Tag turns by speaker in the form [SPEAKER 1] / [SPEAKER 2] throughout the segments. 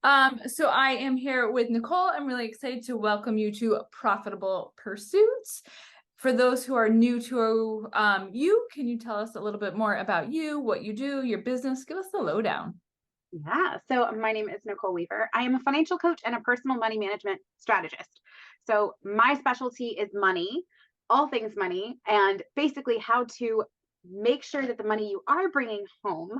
[SPEAKER 1] So I am here with Nichole. I'm really excited to welcome you to Profitable Pursuits. For those who are new to you, can you tell us a little bit more about you, what you do, your business? Give us the lowdown.
[SPEAKER 2] Yeah. So my name is Nichole Weaver. I am a financial coach and a personal money management strategist. So my specialty is money, all things money, and basically how to make sure that the money you are bringing home,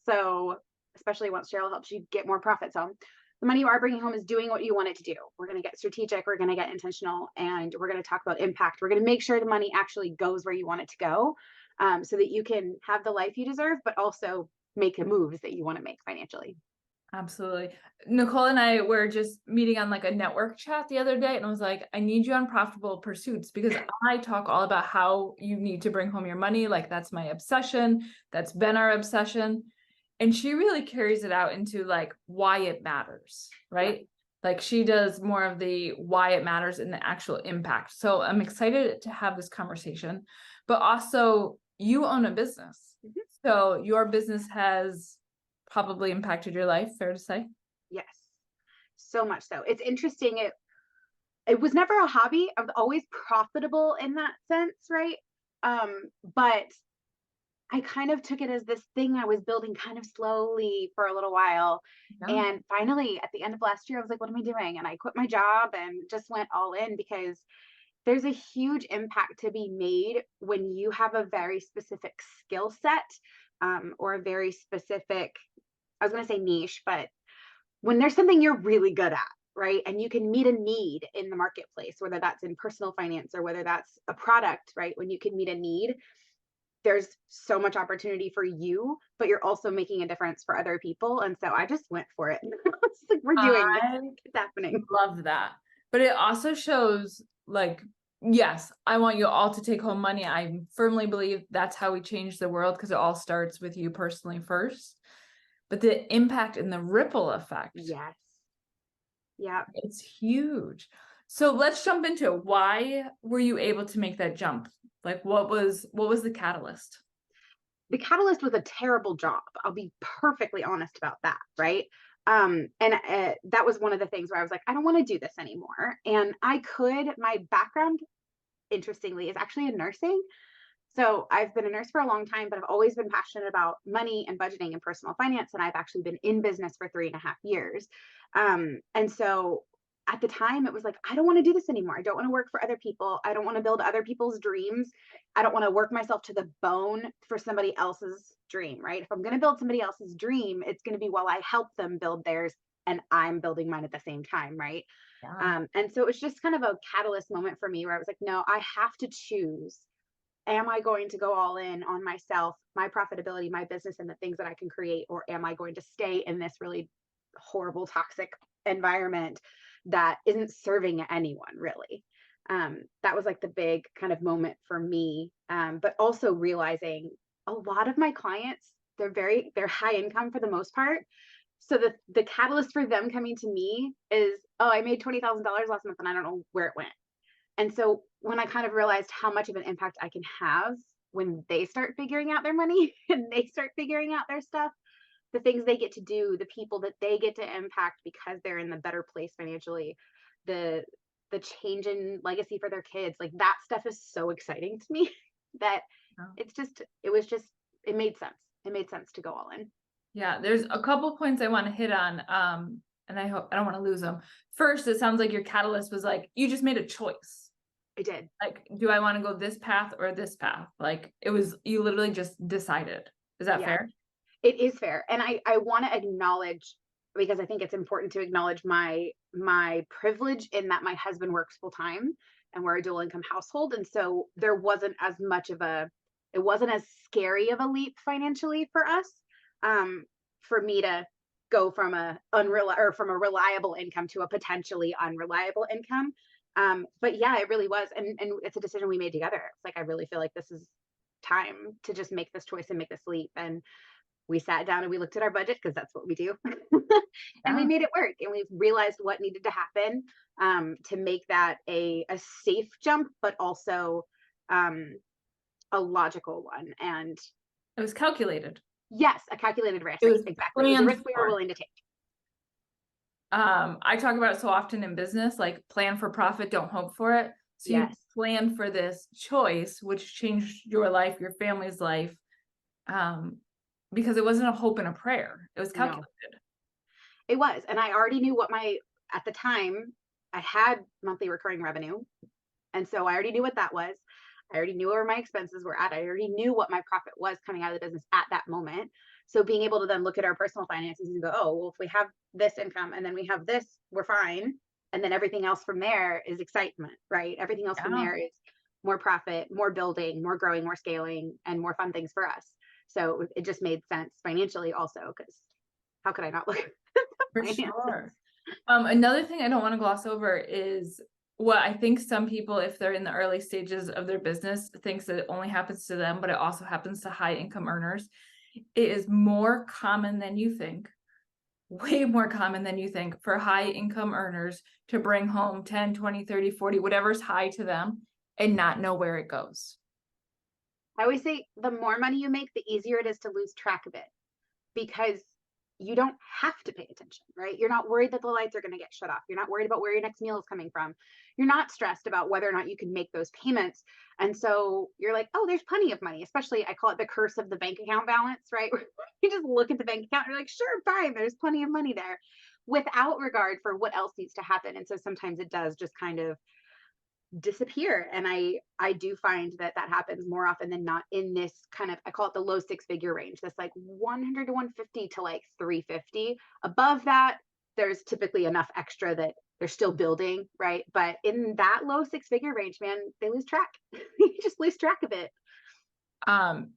[SPEAKER 2] so especially once Cheryl helps you get more profits home, the money you are bringing home is doing what you want it to do. We're going to get strategic, we're going to get intentional, and we're going to talk about impact. We're going to make sure the money actually goes where you want it to go, so that you can have the life you deserve, but also make the moves that you want to make financially.
[SPEAKER 1] Absolutely. Nichole and I were just meeting on like a network chat the other day, and I was like, I need you on Profitable Pursuits because I talk all about how you need to bring home your money. Like, that's my obsession. That's been our obsession. And she really carries it out into like why it matters, right? Like, she does more of the why it matters and the actual impact. So I'm excited to have this conversation, but also you own a business.
[SPEAKER 2] Mhm.
[SPEAKER 1] So your business has probably impacted your life, fair to say?
[SPEAKER 2] Yes, so much so. It's interesting. It was never a hobby. I was always profitable in that sense, right? But I kind of took it as this thing I was building kind of slowly for a little while.
[SPEAKER 1] Yeah.
[SPEAKER 2] And finally, at the end of last year, I was like, what am I doing? And I quit my job and just went all in because there's a huge impact to be made when you have a very specific skill set, or a very specific, I was going to say niche, but when there's something you're really good at, right? And you can meet a need in the marketplace, whether that's in personal finance or whether that's a product, right? When you can meet a need, there's so much opportunity for you, but you're also making a difference for other people. And so I just went for it. It's like, we're doing this,
[SPEAKER 1] I
[SPEAKER 2] it's happening.
[SPEAKER 1] love that. But it also shows, like, yes, I want you all to take home money. I firmly believe that's how we change the world because it all starts with you personally first. But the impact and the ripple effect,
[SPEAKER 2] Yes. Yeah.
[SPEAKER 1] it's huge. So let's jump into it. Why were you able to make that jump? Like, what was the catalyst?
[SPEAKER 2] The catalyst was a terrible job. I'll be perfectly honest about that, right? And that was one of the things where I was like, I don't want to do this anymore. And my background, interestingly, is actually in nursing. So I've been a nurse for a long time, but I've always been passionate about money and budgeting and personal finance. And I've actually been in business for 3.5 years. And so at the time, it was like, I don't want to do this anymore. I don't want to work for other people. I don't want to build other people's dreams. I don't want to work myself to the bone for somebody else's dream, right? If I'm going to build somebody else's dream, it's going to be while I help them build theirs and I'm building mine at the same time, right?
[SPEAKER 1] Yeah.
[SPEAKER 2] And so it was just kind of a catalyst moment for me where I was like, no, I have to choose. Am I going to go all in on myself, my profitability, my business, and the things that I can create? Or am I going to stay in this really horrible, toxic environment that isn't serving anyone really? That was like the big kind of moment for me. But also realizing a lot of my clients, they're high income for the most part. So the catalyst for them coming to me is, oh, I made $20,000 last month and I don't know where it went. And so when I kind of realized how much of an impact I can have when they start figuring out their money and they start figuring out their stuff, the things they get to do, the people that they get to impact because they're in the better place financially, the the change in legacy for their kids, like that stuff is so exciting to me that it made sense. It made sense to go all in.
[SPEAKER 1] Yeah, there's a couple points I want to hit on. And I hope I don't want to lose them. First, it sounds like your catalyst was like you just made a choice.
[SPEAKER 2] I did.
[SPEAKER 1] Like, do I want to go this path or this path? Like, it was you literally just decided. Is that
[SPEAKER 2] Yeah.
[SPEAKER 1] fair?
[SPEAKER 2] It is fair. And I want to acknowledge, because I think it's important to acknowledge my privilege in that my husband works full time and we're a dual income household. And so there wasn't as much of it wasn't as scary of a leap financially for us, for me to go from from a reliable income to a potentially unreliable income. But yeah, it really was. And it's a decision we made together. It's like, I really feel like this is time to just make this choice and make this leap. And we sat down and we looked at our budget because that's what we do. And we
[SPEAKER 1] Yeah.
[SPEAKER 2] made it work and we realized what needed to happen, to make that a safe jump, but also, um, a logical one. And
[SPEAKER 1] It was calculated.
[SPEAKER 2] yes, a calculated risk.
[SPEAKER 1] It was
[SPEAKER 2] Exactly. It was a
[SPEAKER 1] planned
[SPEAKER 2] risk we were
[SPEAKER 1] for.
[SPEAKER 2] willing to take.
[SPEAKER 1] I talk about it so often in business, like plan for profit, don't hope for it. So you
[SPEAKER 2] Yes.
[SPEAKER 1] plan for this choice, which changed your life, your family's life, um, because it wasn't a hope and a prayer. It was
[SPEAKER 2] No,
[SPEAKER 1] calculated.
[SPEAKER 2] it was. And I already knew what at the time, I had monthly recurring revenue. And so I already knew what that was. I already knew where my expenses were at. I already knew what my profit was coming out of the business at that moment. So being able to then look at our personal finances and go, oh, well, if we have this income and then we have this, we're fine. And then everything else from there is excitement, right? Everything else from
[SPEAKER 1] Yeah,
[SPEAKER 2] there is more profit, more building, more growing, more scaling, and more fun things for us. So it just made sense financially also, because how could I not look at the
[SPEAKER 1] for
[SPEAKER 2] finances?
[SPEAKER 1] sure. Another thing I don't want to gloss over is what I think some people, if they're in the early stages of their business, thinks that it only happens to them, but it also happens to high income earners. It is more common than you think, way more common than you think for high income earners to bring home 10, 20, 30, 40, whatever's high to them and not know where it goes.
[SPEAKER 2] I always say the more money you make, the easier it is to lose track of it, because you don't have to pay attention, right? You're not worried that the lights are going to get shut off. You're not worried about where your next meal is coming from. You're not stressed about whether or not you can make those payments. And so you're like, oh, there's plenty of money, especially I call it the curse of the bank account balance, right? You just look at the bank account, and you're like, sure, fine, there's plenty of money there without regard for what else needs to happen. And so sometimes it does just kind of disappear. And I do find that that happens more often than not in this kind of, I call it the low six figure range, that's like 100 to 150 to like 350. Above that, there's typically enough extra that they're still building, right? But in that low six figure range, man, they lose track. You just lose track of it.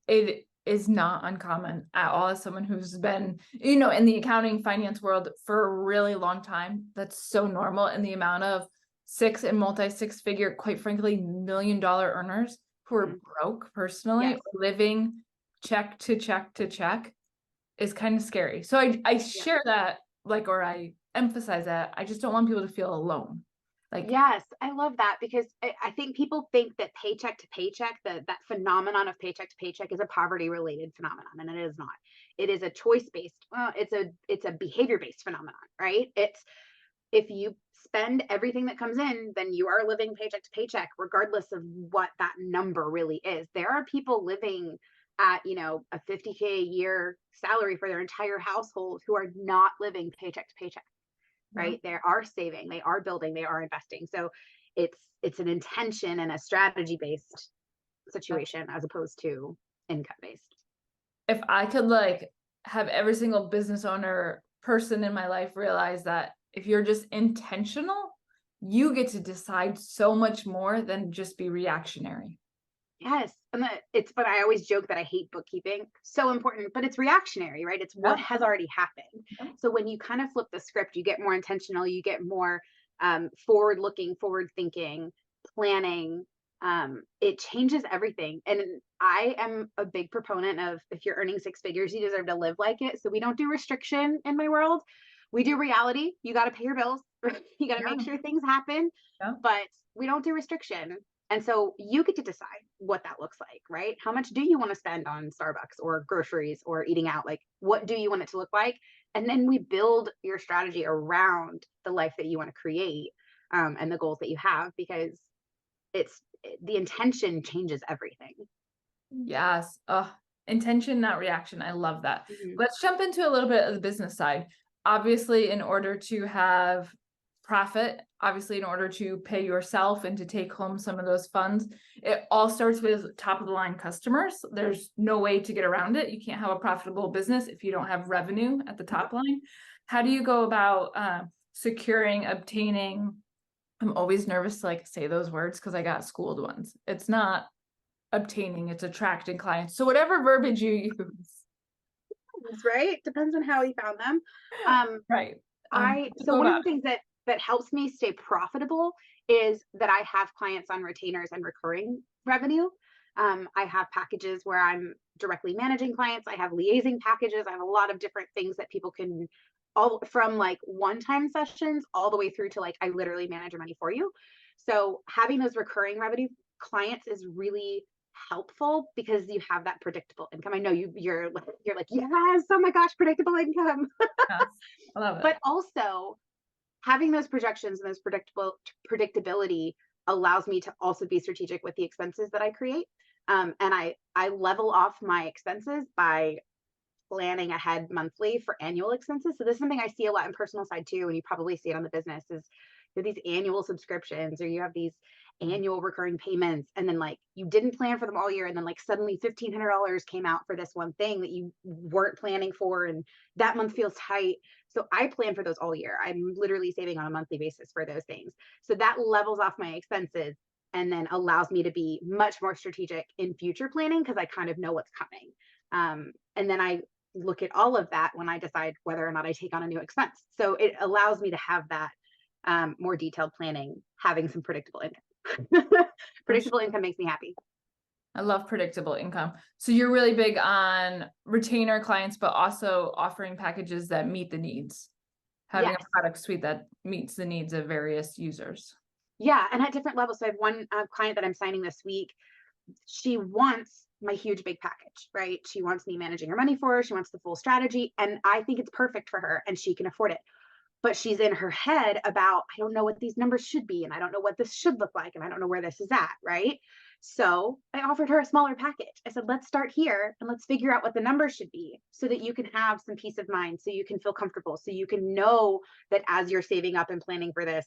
[SPEAKER 1] It is not uncommon at all as someone who's been, in the accounting finance world for a really long time. That's so normal. And the amount of six and multi six figure, quite frankly, $1 million earners who are broke personally,
[SPEAKER 2] Yes.
[SPEAKER 1] living check to check to check is kind of scary. So I
[SPEAKER 2] Yeah.
[SPEAKER 1] share that, like, or I emphasize that. I just don't want people to feel alone. Like,
[SPEAKER 2] Yes, I love that, because I think people think that paycheck to paycheck, that phenomenon of paycheck to paycheck is a poverty related phenomenon, and it is not. It is a choice based. Well, it's a behavior based phenomenon, right? It's, if you spend everything that comes in, then you are living paycheck to paycheck, regardless of what that number really is. There are people living at, a 50K a year salary for their entire household who are not living paycheck to paycheck,
[SPEAKER 1] no.
[SPEAKER 2] right? They are saving, they are building, they are investing. So it's an intention and a strategy based situation as opposed to income based.
[SPEAKER 1] If I could like have every single business owner person in my life realize that if you're just intentional, you get to decide so much more than just be reactionary.
[SPEAKER 2] Yes. And it's, but I always joke that I hate bookkeeping. So important, but it's reactionary, right? It's what
[SPEAKER 1] Yep.
[SPEAKER 2] has already happened.
[SPEAKER 1] Yep.
[SPEAKER 2] So when you kind of flip the script, you get more intentional, you get more forward looking, forward thinking, planning. It changes everything. And I am a big proponent of, if you're earning six figures, you deserve to live like it. So we don't do restriction in my world. We do reality. You got to pay your bills. You got to make
[SPEAKER 1] Yeah.
[SPEAKER 2] sure things happen,
[SPEAKER 1] Yeah.
[SPEAKER 2] but we don't do restriction. And so you get to decide what that looks like, right? How much do you want to spend on Starbucks or groceries or eating out? Like, what do you want it to look like? And then we build your strategy around the life that you want to create, and the goals that you have, because it's, the intention changes everything.
[SPEAKER 1] Yes. Intention, not reaction. I love that.
[SPEAKER 2] Mhm.
[SPEAKER 1] Let's jump into a little bit of the business side. Obviously, in order to have profit, obviously, in order to pay yourself and to take home some of those funds, it all starts with top of the line customers. There's no way to get around it. You can't have a profitable business if you don't have revenue at the top line. How do you go about securing, obtaining? I'm always nervous to like say those words because I got schooled once. It's not obtaining, it's attracting clients. So whatever verbiage you use.
[SPEAKER 2] Right? Depends on how you found them. Um,
[SPEAKER 1] Right.
[SPEAKER 2] so
[SPEAKER 1] Go
[SPEAKER 2] one of
[SPEAKER 1] about
[SPEAKER 2] the things that helps me stay profitable is that I have clients on retainers and recurring revenue. I have packages where I'm directly managing clients. I have liaising packages. I have a lot of different things that people can, all from like one-time sessions all the way through to like I literally manage your money for you. So having those recurring revenue clients is really helpful because you have that predictable income. I know you're like, yes, oh my gosh, predictable income.
[SPEAKER 1] yes. I love it.
[SPEAKER 2] But also having those projections and those predictability allows me to also be strategic with the expenses that I create. And I level off my expenses by planning ahead monthly for annual expenses. So this is something I see a lot in personal side too, and you probably see it on the business is these annual subscriptions or you have these annual recurring payments and then like you didn't plan for them all year and then like suddenly $1,500 came out for this one thing that you weren't planning for and that month feels tight. So I plan for those all year. I'm literally saving on a monthly basis for those things. So that levels off my expenses and then allows me to be much more strategic in future planning because I kind of know what's coming. And then I look at all of that when I decide whether or not I take on a new expense. So it allows me to have that more detailed planning, having some predictable income.
[SPEAKER 1] For sure.
[SPEAKER 2] Predictable income makes me happy.
[SPEAKER 1] I love predictable income. So you're really big on retainer clients, but also offering packages that meet the needs, having
[SPEAKER 2] Yes.
[SPEAKER 1] a product suite that meets the needs of various users.
[SPEAKER 2] Yeah. And at different levels. So I have one client that I'm signing this week. She wants my huge big package, right? She wants me managing her money for her. She wants the full strategy. And I think it's perfect for her and she can afford it. But she's in her head about, I don't know what these numbers should be. And I don't know what this should look like. And I don't know where this is at. Right. So I offered her a smaller package. I said, let's start here and let's figure out what the numbers should be so that you can have some peace of mind, so you can feel comfortable, so you can know that as you're saving up and planning for this,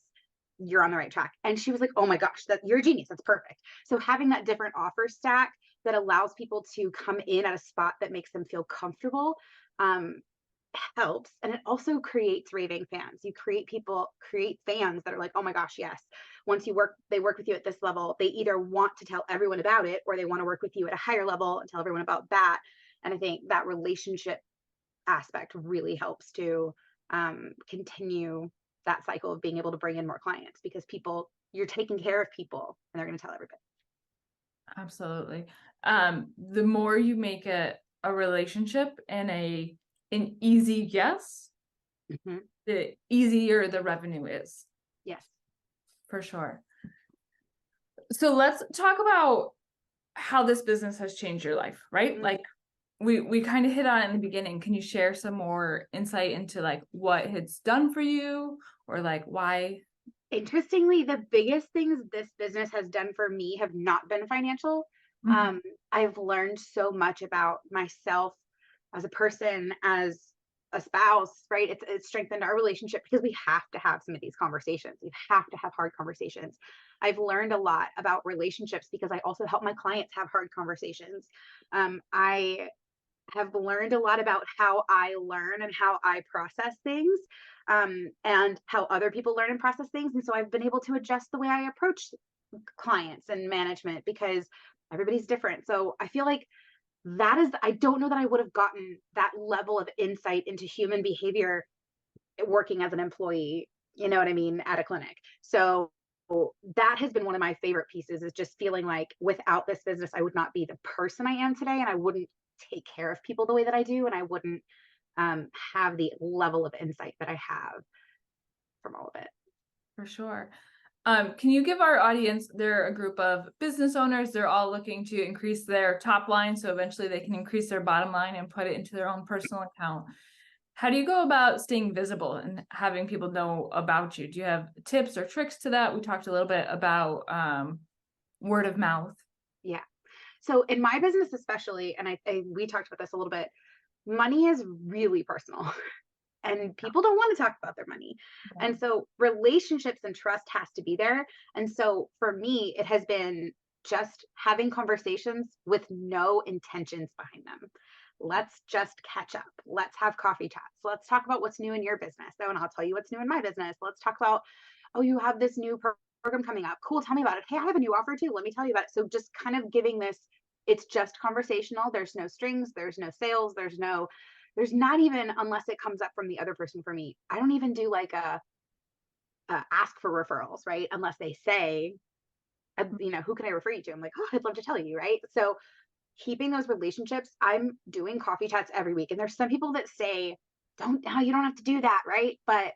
[SPEAKER 2] you're on the right track. And she was like, oh my gosh, that you're a genius. That's perfect. So having that different offer stack that allows people to come in at a spot that makes them feel comfortable helps. And it also creates raving fans. You create fans that are like, oh my gosh, yes. Once they work with you at this level, they either want to tell everyone about it or they want to work with you at a higher level and tell everyone about that. And I think that relationship aspect really helps to continue that cycle of being able to bring in more clients because you're taking care of people and they're going to tell everybody.
[SPEAKER 1] Absolutely. The more you make it a relationship and an easy yes,
[SPEAKER 2] Mm-hmm.
[SPEAKER 1] the easier the revenue is.
[SPEAKER 2] Yes.
[SPEAKER 1] For sure. So let's talk about how this business has changed your life, right?
[SPEAKER 2] Mm-hmm.
[SPEAKER 1] Like we kind of hit on it in the beginning. Can you share some more insight into like what it's done for you or like why?
[SPEAKER 2] Interestingly, the biggest things this business has done for me have not been financial.
[SPEAKER 1] Mhm.
[SPEAKER 2] I've learned so much about myself as a person, as a spouse, right? It's strengthened our relationship because we have to have some of these conversations. We have to have hard conversations. I've learned a lot about relationships because I also help my clients have hard conversations. I have learned a lot about how I learn and how I process things, and how other people learn and process things. And so I've been able to adjust the way I approach clients and management because everybody's different. So I feel like I don't know that I would have gotten that level of insight into human behavior working as an employee, you know what I mean, at a clinic. So that has been one of my favorite pieces is just feeling like without this business, I would not be the person I am today. And I wouldn't take care of people the way that I do. And I wouldn't have the level of insight that I have from all of it.
[SPEAKER 1] For sure. Can you give our audience, they're a group of business owners, they're all looking to increase their top line so eventually they can increase their bottom line and put it into their own personal account. How do you go about staying visible and having people know about you? Do you have tips or tricks to that? We talked a little bit about word of mouth.
[SPEAKER 2] Yeah. So in my business, especially, and we talked about this a little bit, money is really personal. And people don't want to talk about their money.
[SPEAKER 1] Yeah.
[SPEAKER 2] And so relationships and trust has to be there. And so for me, it has been just having conversations with no intentions behind them. Let's just catch up. Let's have coffee chats. Let's talk about what's new in your business. Oh, and I'll tell you what's new in my business. Let's talk about, oh, you have this new program coming up. Cool. Tell me about it. Hey, I have a new offer too. Let me tell you about it. So just kind of giving this, it's just conversational. There's no strings. There's no sales. There's not even, unless it comes up from the other person. For me, I don't even do like a ask for referrals, right? Unless they say, who can I refer you to? I'm like, oh, I'd love to tell you, right? So keeping those relationships, I'm doing coffee chats every week. And there's some people that say, you don't have to do that, right? But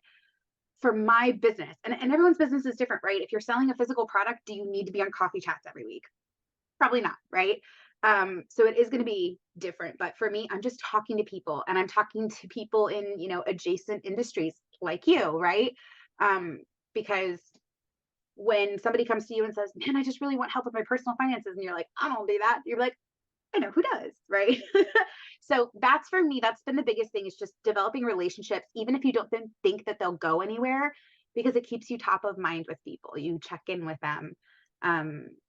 [SPEAKER 2] for my business, and everyone's business is different, right? If you're selling a physical product, do you need to be on coffee chats every week? Probably not, right? So it is going to be different. But for me, I'm just talking to people and I'm talking to people in, adjacent industries like you, right? Because when somebody comes to you and says, man, I just really want help with my personal finances, and you're like, I don't do that. You're like, I know who does, right? So that's, for me, that's been the biggest thing, is just developing relationships, even if you don't think that they'll go anywhere, because it keeps you top of mind with people. You check in with them.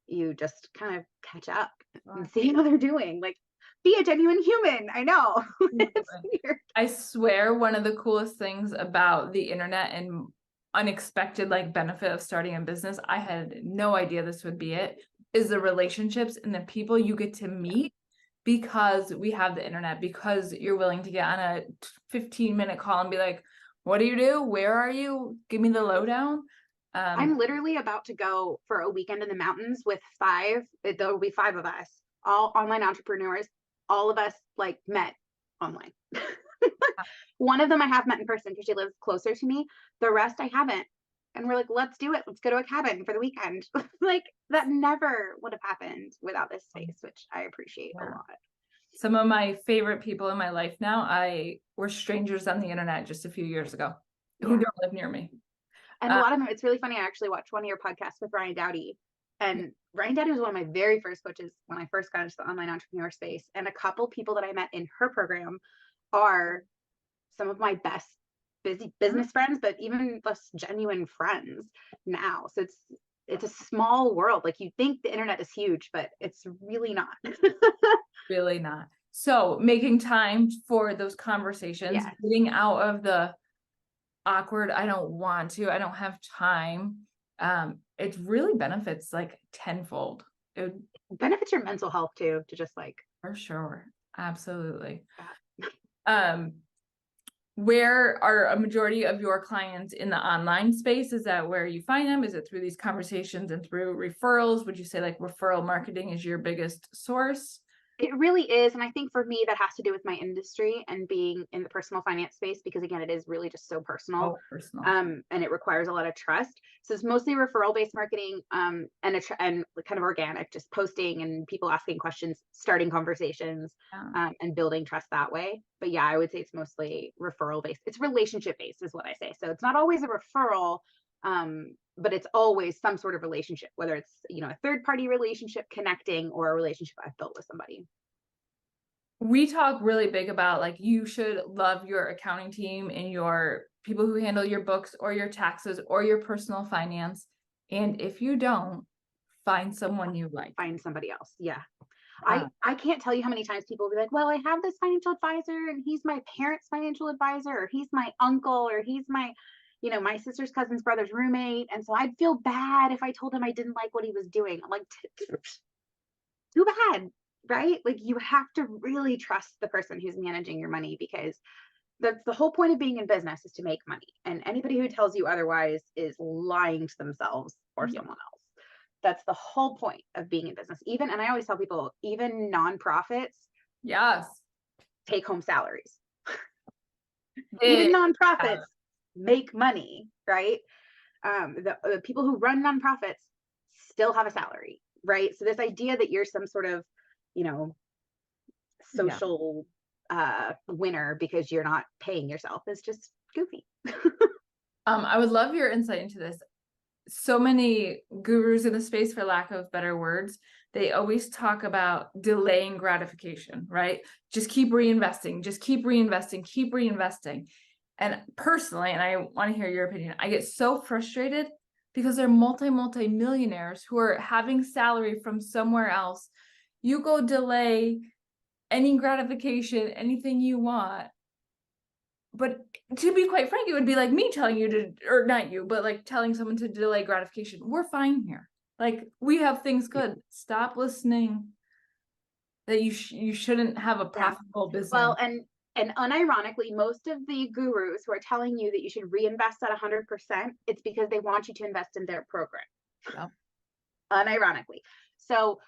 [SPEAKER 2] You just kind of catch up and see how they're doing. Like, be a genuine human. I know. It's weird.
[SPEAKER 1] I swear one of the coolest things about the internet and unexpected like benefit of starting a business, I had no idea this would be it, is the relationships and the people you get to meet because we have the internet, because you're willing to get on a 15-minute call and be like, what do you do? Where are you? Give me the lowdown.
[SPEAKER 2] I'm literally about to go for a weekend in the mountains with there will be 5 of us, all online entrepreneurs. All of us like met online. One of them I have met in person because she lives closer to me. The rest I haven't. And we're like, let's do it. Let's go to a cabin for the weekend. Like, that never would have happened without this space, which I appreciate a lot.
[SPEAKER 1] Some of my favorite people in my life now, were strangers on the internet just a few years ago who don't live near me.
[SPEAKER 2] And a lot of them, it's really funny. I actually watched one of your podcasts with Ryan Dowdy. And Ryan Dowdy was one of my very first coaches when I first got into the online entrepreneur space. And a couple people that I met in her program are some of my best business friends, but even less genuine friends now. So it's a small world. Like, you think the internet is huge, but it's really not.
[SPEAKER 1] Really not. So making time for those conversations, getting out of the awkward, I don't want to, I don't have time. It really benefits like tenfold. It
[SPEAKER 2] benefits your mental health too, to just like.
[SPEAKER 1] For sure. Absolutely. Where are a majority of your clients in the online space? Is that where you find them? Is it through these conversations and through referrals? Would you say like referral marketing is your biggest source?
[SPEAKER 2] It really is. And I think for me, that has to do with my industry and being in the personal finance space, because again, it is really just so personal. And it requires a lot of trust. So it's mostly referral based marketing, and kind of organic, just posting and people asking questions, starting conversations, and building trust that way. But yeah, I would say it's mostly referral based. It's relationship based is what I say. So it's not always a referral, but it's always some sort of relationship, whether it's, a third party relationship connecting or a relationship I've built with somebody.
[SPEAKER 1] We talk really big about like, you should love your accounting team and your people who handle your books or your taxes or your personal finance. And if you don't, find someone you like.
[SPEAKER 2] Find somebody else. Yeah. I can't tell you how many times people will be like, well, I have this financial advisor and he's my parents' financial advisor, or he's my uncle, or he's my my sister's cousin's brother's roommate. And so I'd feel bad if I told him I didn't like what he was doing. I'm like, too bad, right? Like, you have to really trust the person who's managing your money, because that's the whole point of being in business, is to make money. And anybody who tells you otherwise is lying to themselves or someone else. That's the whole point of being in business. And I always tell people, even nonprofits, take home salaries. Even nonprofits make money, right? The people who run nonprofits still have a salary, right? So this idea that you're some sort of, social winner because you're not paying yourself is just goofy.
[SPEAKER 1] I would love your insight into this. So many gurus in the space, for lack of better words, they always talk about delaying gratification, right? Just keep reinvesting, keep reinvesting. And personally, and I want to hear your opinion, I get so frustrated because they're multi-millionaires who are having salary from somewhere else. You go delay any gratification, anything you want. But to be quite frank, it would be like me telling you to, or not you, but like telling someone to delay gratification. We're fine here. Like, we have things good. Stop listening that you shouldn't have a profitable business.
[SPEAKER 2] Well, and unironically, most of the gurus who are telling you that you should reinvest at 100%, it's because they want you to invest in their program. Unironically. So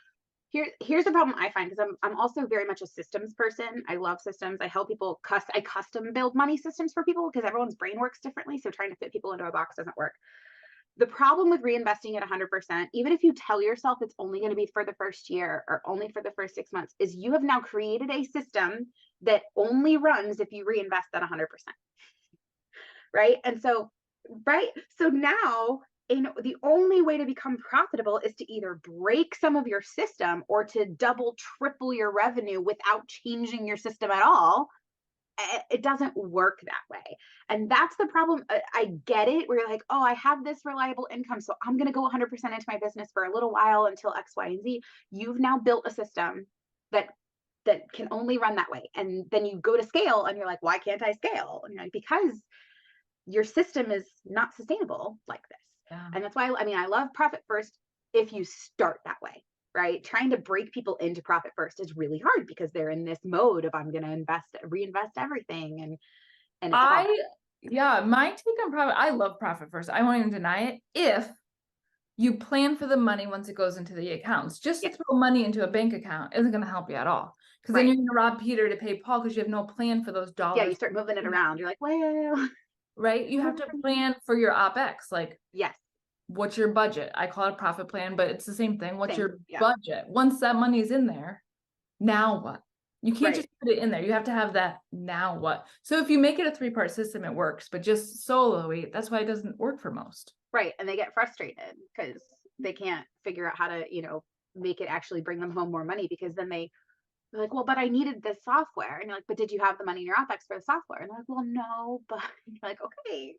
[SPEAKER 2] here's the problem I find, because I'm also very much a systems person. I love systems. I help people I custom build money systems for people, because everyone's brain works differently. So trying to fit people into a box doesn't work. The problem with reinvesting at 100%, even if you tell yourself it's only going to be for the first year or only for the first 6 months, is you have now created a system that only runs if you reinvest at 100%. Right? And so right? So now, the only way to become profitable is to either break some of your system or to double, triple your revenue without changing your system at all. It doesn't work that way. And that's the problem. I get it. Where you're like, oh, I have this reliable income, so I'm going to go 100% into my business for a little while until X, Y, and Z. You've now built a system that can only run that way. And then you go to scale and you're like, why can't I scale? And you're like, because your system is not sustainable like this.
[SPEAKER 1] Yeah.
[SPEAKER 2] And that's why, I mean, I love profit first if you start that way, right? Trying to break people into profit first is really hard because they're in this mode of I'm going to reinvest everything. And it's hard.
[SPEAKER 1] Yeah, my take on profit, I love profit first. I won't even deny it. If you plan for the money once it goes into the accounts, just to
[SPEAKER 2] Yes.
[SPEAKER 1] throw money into a bank account isn't going to help you at all. Because then
[SPEAKER 2] Right.
[SPEAKER 1] you're going to rob Peter to pay Paul because you have no plan for those
[SPEAKER 2] Yeah. You
[SPEAKER 1] dollars.
[SPEAKER 2] start moving it around. You're like, well,
[SPEAKER 1] Right? You have to plan for your OpEx. Like,
[SPEAKER 2] yes.
[SPEAKER 1] what's your budget? I call it a profit plan, but it's the same thing. What's
[SPEAKER 2] Same.
[SPEAKER 1] your
[SPEAKER 2] Yeah.
[SPEAKER 1] budget? Once that money's in there, now what? You can't
[SPEAKER 2] Right.
[SPEAKER 1] just put it in there. You have to have that now what. So if you make it a 3-part system, it works, but just solo-y, that's why it doesn't work for most.
[SPEAKER 2] Right. And they get frustrated because they can't figure out how to, make it actually bring them home more money because then they're like, well, but I needed this software. And you're like, but did you have the money in your OpEx for the software? And they're like, well, no, but you're like, okay.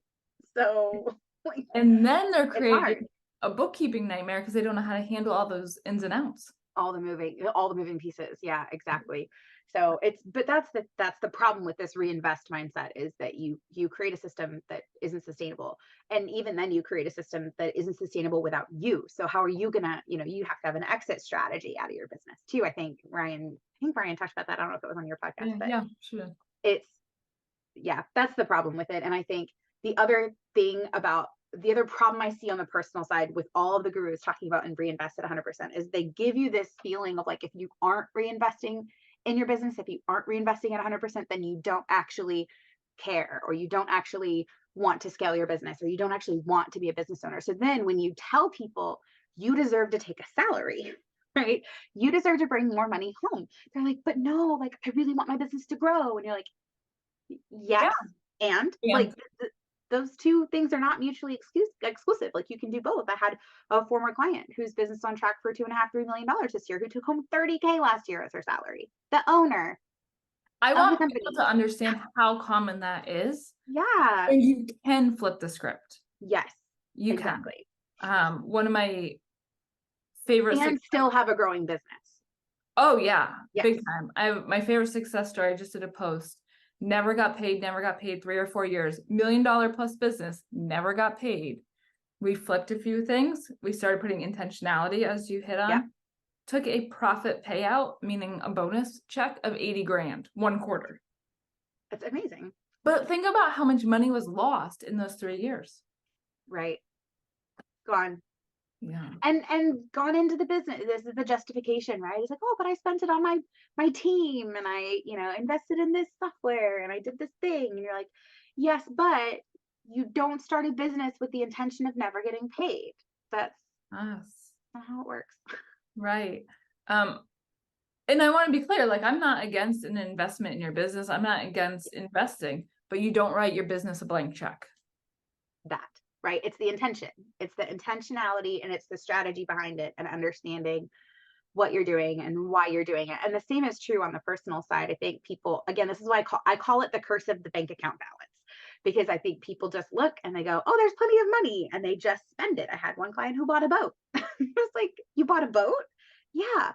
[SPEAKER 2] So like,
[SPEAKER 1] And then they're
[SPEAKER 2] it's hard.
[SPEAKER 1] creating a bookkeeping nightmare because they don't know how to handle all those ins and outs.
[SPEAKER 2] All the moving pieces. Yeah, exactly. So but that's the problem with this reinvest mindset is that you create a system that isn't sustainable. And even then you create a system that isn't sustainable without you. So how are you gonna, you have to have an exit strategy out of your business too. I think Ryan talked about that. I don't know if it was on your podcast, but
[SPEAKER 1] Yeah, sure.
[SPEAKER 2] it's that's the problem with it. And I think the other problem I see on the personal side with all of the gurus talking about and reinvest at 100% is they give you this feeling of like, if you aren't reinvesting in your business, if you aren't reinvesting at 100%, then you don't actually care, or you don't actually want to scale your business, or you don't actually want to be a business owner. So then when you tell people you deserve to take a salary, right? You deserve to bring more money home. They're like, but no, like, I really want my business to grow. And you're like, yes. And like those two things are not mutually exclusive. Like you can do both. I had a former client whose business is on track for $2.5–3 million this year, who took home $30K last year as her salary. The owner.
[SPEAKER 1] I want people to understand how common that is.
[SPEAKER 2] Yeah.
[SPEAKER 1] And you can flip the script.
[SPEAKER 2] Yes.
[SPEAKER 1] You
[SPEAKER 2] exactly.
[SPEAKER 1] Can. One of my favorite
[SPEAKER 2] and still have a growing business.
[SPEAKER 1] Oh yeah,
[SPEAKER 2] yes.
[SPEAKER 1] Big time. My favorite success story. I just did a post. Never got paid 3 or 4 years. $1 million plus business, never got paid. We flipped a few things. We started putting intentionality, as you hit on.
[SPEAKER 2] Yep.
[SPEAKER 1] Took a profit payout, meaning a bonus check of 80 grand, 1 quarter.
[SPEAKER 2] That's amazing.
[SPEAKER 1] But think about how much money was lost in those 3 years.
[SPEAKER 2] Right. Gone.
[SPEAKER 1] Yeah.
[SPEAKER 2] And gone into the business. This is the justification, right? It's like, oh, but I spent it on my team, and I, invested in this software, and I did this thing. And you're like, yes, but you don't start a business with the intention of never getting paid. That's not how it works.
[SPEAKER 1] Right. And I want to be clear, like, I'm not against an investment in your business. I'm not against investing, but you don't write your business a blank check.
[SPEAKER 2] That. Right. It's the intention. It's the intentionality, and it's the strategy behind it, and understanding what you're doing and why you're doing it. And the same is true on the personal side. I think people, again, this is why I call it the curse of the bank account balance, because I think people just look and they go, oh, there's plenty of money, and they just spend it. I had one client who bought a boat. It's like, you bought a boat? Yeah.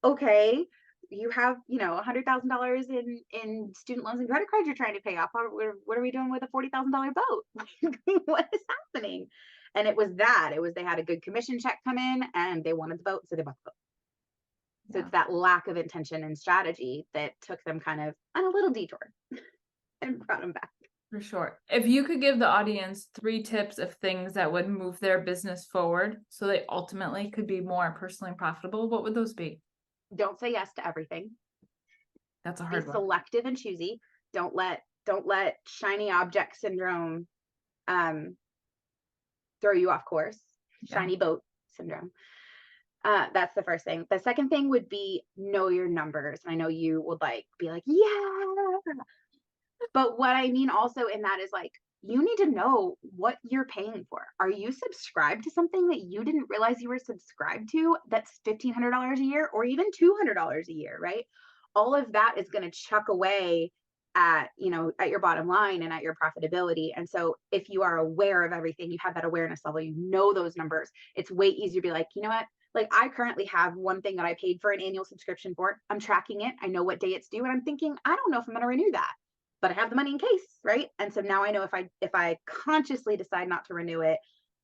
[SPEAKER 2] Okay. You have, $100,000 in student loans and credit cards you're trying to pay off. What are we doing with a $40,000 boat? What is happening? And it was they had a good commission check come in, and they wanted the boat, so they bought the boat. So it's that lack of intention and strategy that took them kind of on a little detour and brought them back.
[SPEAKER 1] For sure. If you could give the audience 3 tips of things that would move their business forward so they ultimately could be more personally profitable, what would those be?
[SPEAKER 2] Don't say yes to everything.
[SPEAKER 1] That's a hard
[SPEAKER 2] one.
[SPEAKER 1] Be
[SPEAKER 2] selective and choosy. Don't let shiny object syndrome throw you off course. Shiny boat syndrome. That's the first thing. The second thing would be know your numbers. And I know you would be like, yeah. But what I mean also in that is, like, you need to know what you're paying for. Are you subscribed to something that you didn't realize you were subscribed to that's $1,500 a year or even $200 a year, right? All of that is going to chuck away at, at your bottom line and at your profitability. And so if you are aware of everything, you have that awareness level, you know those numbers, it's way easier to be like, you know what? Like I currently have one thing that I paid for an annual subscription for. I'm tracking it. I know what day it's due and I'm thinking, I don't know if I'm going to renew that, but I have the money in case, right? And so now I know if I consciously decide not to renew it,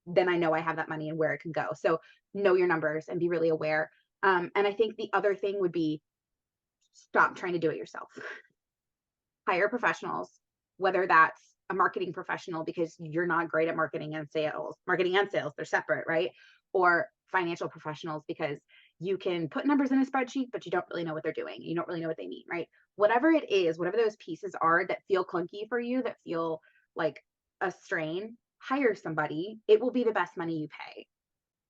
[SPEAKER 2] then I know I have that money and where it can go. So know your numbers and be really aware. And I think the other thing would be stop trying to do it yourself. Hire professionals, whether that's a marketing professional because you're not great at marketing and sales, they're separate, right? Or financial professionals because you can put numbers in a spreadsheet, but you don't really know what they're doing. You don't really know what they mean, right? Whatever it is, whatever those pieces are that feel clunky for you, that feel like a strain, hire somebody. It will be the best money you pay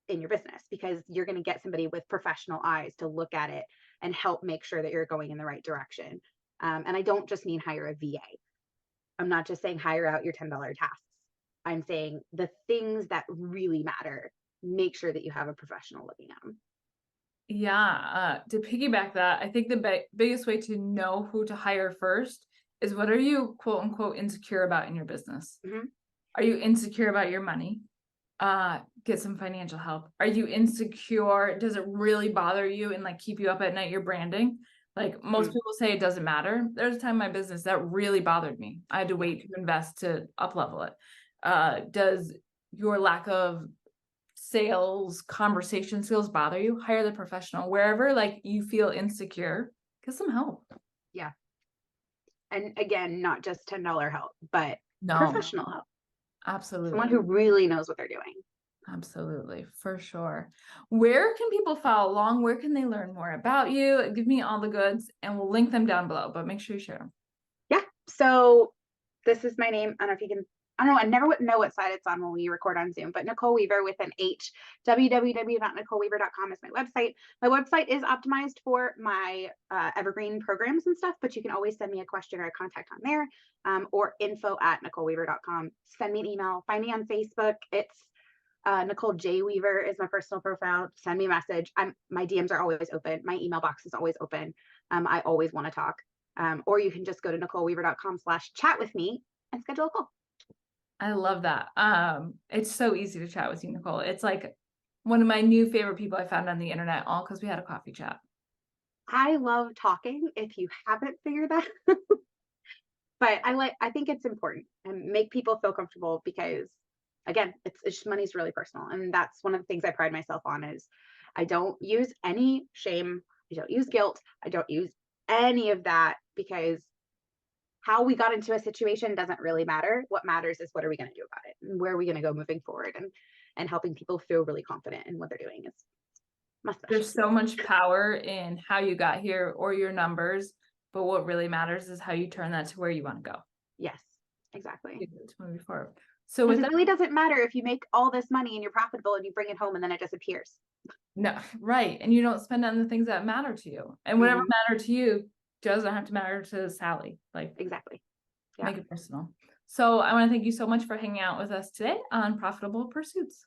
[SPEAKER 2] in your business because you're going to get somebody with professional eyes to look at it and help make sure that you're going in the right direction. And I don't just mean hire a VA. I'm not just saying hire out your $10 tasks. I'm saying the things that really matter, make sure that you have a professional looking at them.
[SPEAKER 1] Yeah, to piggyback that, I think the biggest way to know who to hire first is what are you quote unquote insecure about in your business?
[SPEAKER 2] Mm-hmm.
[SPEAKER 1] Are you insecure about your money? Get some financial help. Are you insecure? Does it really bother you and like keep you up at night, your branding? Like most people say it doesn't matter. There's a time in my business that really bothered me. I had to wait to invest to up level it. Does your lack of sales conversation skills bother you? Hire the professional. Wherever like you feel insecure, get some help.
[SPEAKER 2] Yeah. And again, not just $10 help, but
[SPEAKER 1] No,
[SPEAKER 2] professional help.
[SPEAKER 1] absolutely.
[SPEAKER 2] Someone who really knows what they're doing.
[SPEAKER 1] Absolutely, for sure. Where can people follow along? Where can they learn more about you? Give me all the goods and we'll link them down below, but make sure you share them.
[SPEAKER 2] Yeah. So this is my name. I don't know if you can, I don't know. I never would know what side it's on when we record on Zoom, but Nichole Weaver with an H. www.nicholeweaver.com is my website. My website is optimized for my evergreen programs and stuff, but you can always send me a question or a contact on there, or info@nicholeweaver.com. Send me an email. Find me on Facebook. It's Nichole J. Weaver is my personal profile. Send me a message. My DMs are always open. My email box is always open. I always want to talk. Or you can just go to nicholeweaver.com/chat with me and schedule a call.
[SPEAKER 1] I love that. It's so easy to chat with you, Nichole. It's like one of my new favorite people I found on the internet, all because we had a coffee chat.
[SPEAKER 2] I love talking if you haven't figured that. But I think it's important and make people feel comfortable because again, it's just money's really personal. And that's one of the things I pride myself on is I don't use any shame. I don't use guilt. I don't use any of that because how we got into a situation doesn't really matter. What matters is what are we going to do about it and where are we going to go moving forward, and helping people feel really confident in what they're doing is my specialty.
[SPEAKER 1] There's so much power in how you got here or your numbers, but what really matters is how you turn that to where you want to go.
[SPEAKER 2] Yes, exactly.
[SPEAKER 1] To move forward. So
[SPEAKER 2] it really doesn't matter if you make all this money and you're profitable and you bring it home and then it disappears.
[SPEAKER 1] No, right. And you don't spend on the things that matter to you. And whatever matter to you doesn't have to matter to Sally. Like
[SPEAKER 2] exactly.
[SPEAKER 1] Yeah. Make it personal. So I want to thank you so much for hanging out with us today on Profitable Pursuits.